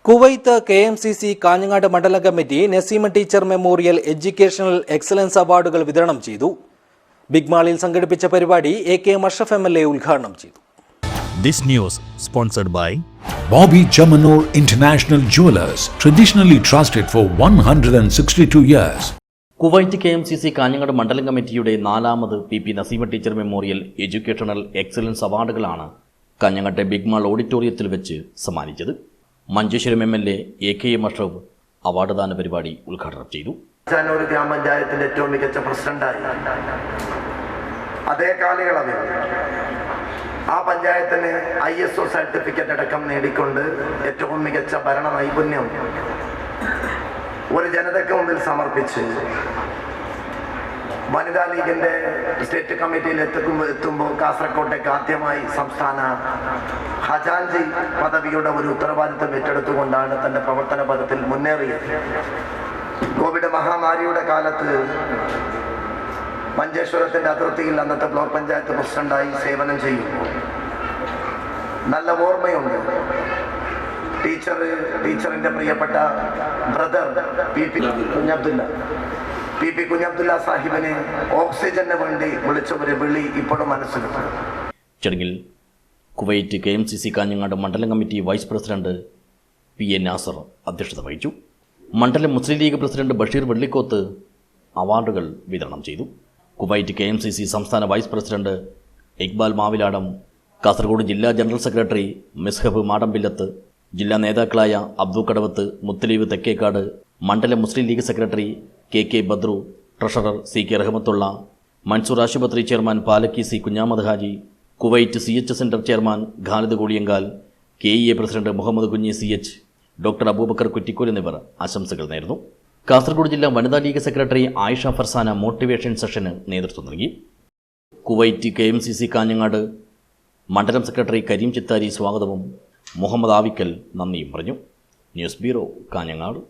Kuwait KMCC Kanhangad മണ്ഡലം committee Naseema teacher memorial educational excellence അവാർഡുകൾ വിതരണം ചെയ്തു. ബിഗ് മാളിൽ സംഘടിപ്പിച്ച പരിപാടി AK അഷ്റഫ് MLA ഉദ്ഘാടനം ചെയ്തു. This news sponsored by Bobby Chamanur International Jewelers, traditionally trusted for 162 years. Kuwait KMCC Kanhangad മണ്ഡലം കമ്മിറ്റിയുടെ 4ാമത് PP Naseema teacher memorial educational excellence അവാർഡുകളാണ് കാഞ്ഞങ്ങാട്ടെ ബിഗ് മാൾ ഓഡിറ്റോറിയത്തിൽ വെച്ച് സമ്മാനിച്ചത്. Manjeshwaram MLA AK Ashraf award ദാന പരിപാടി ഉദ്ഘാടനം ചെയ്തു. ചാനൂർ ഗ്രാമപഞ്ചായത്തിന്റെ ഏറ്റവും മികച്ച പ്രസിഡന്റായി അതേ കാലയളവിൽ ആ പഞ്ചായത്തിന് ISO സർട്ടിഫിക്കറ്റ് അടക്കം നേടിക്കൊണ്ട് ഏറ്റവും മികച്ച ഭരണ നൈപുണ്യം ഒരു ജനതയ്ക്ക് മുമ്പിൽ സമർപ്പിച്ച് വനിതാ ലീഗിന്റെ സ്റ്റേറ്റ് കമ്മിറ്റിയിൽ എത്തുമ്പോൾ കാസർകോട്ടേക്ക് ആദ്യമായി സംസ്ഥാന ഖജാൻജി പദവിയുടെ ഒരു ഉത്തരവാദിത്തം ഏറ്റെടുത്തുകൊണ്ടാണ് തന്റെ പ്രവർത്തന പദത്തിൽ മുന്നേറിയത്. കോവിഡ് മഹാമാരിയുടെ കാലത്ത് മഞ്ചേശ്വരത്തിന്റെ അതിർത്തിയിൽ അന്നത്തെ ബ്ലോക്ക് പഞ്ചായത്ത് പ്രസിഡന്റായി സേവനം ചെയ്യുന്നു. നല്ല ഓർമ്മയുണ്ട്. ടീച്ചറിന്റെ പ്രിയപ്പെട്ട ബ്രദർ PP കുഞ്ഞബ്ദുല്ല സാഹിബിനെ ഓക്സിജന് വേണ്ടി വിളിച്ച ഒരു വിളി ഇപ്പോഴും മനസ്സിലുണ്ട്. ചടങ്ങിൽ കുവൈറ്റ് KMCC കാഞ്ഞങ്ങാട് മണ്ഡലം committee vice president PA Nasar അധ്യക്ഷത വഹിച്ചു. മണ്ഡലം മുസ്ലിം ലീഗ് പ്രസിഡന്റ് ബഷീർ വെള്ളിക്കോത്ത് അവാർഡുകൾ വിതരണം ചെയ്തു. കുവൈറ്റ് KMCC സംസ്ഥാന വൈസ് പ്രസിഡന്റ് ഇക്ബാൽ മാവിലാടം, കാസർഗോഡ് ജില്ലാ ജനറൽ സെക്രട്ടറി മിസ്ഹബ് മാടമ്പില്ലത്ത്, ജില്ലാ നേതാക്കളായ അബ്ദുക്കടവത്ത്, മുത്തലീബ് തെക്കേക്കാട്, മണ്ഡലം Muslim League secretary KK Badru, treasurer CK Rahmathulla, Mansoor ആശുപത്രി chairman Palakki C Kunhamad Haji, Kuwait CH centre chairman Khalid Koodiyankal, KEA president Muhammad Kunhi CH, doctor Abubakar Kuttikol എന്നിവർ ആശംസകൾ നേർന്നു. കാസർഗോഡ് ജില്ലാ വനിതാ league secretary Ayisha Farsana motivation സെഷന് നേതൃത്വം നൽകി. കുവൈറ്റ് KMCC കാഞ്ഞങ്ങാട് മണ്ഡലം സെക്രട്ടറി കരീം ചിത്താരി സ്വാഗതവും മുഹമ്മദ് ആവിക്കൽ നന്ദിയും പറഞ്ഞു. News bureau Kanhangad.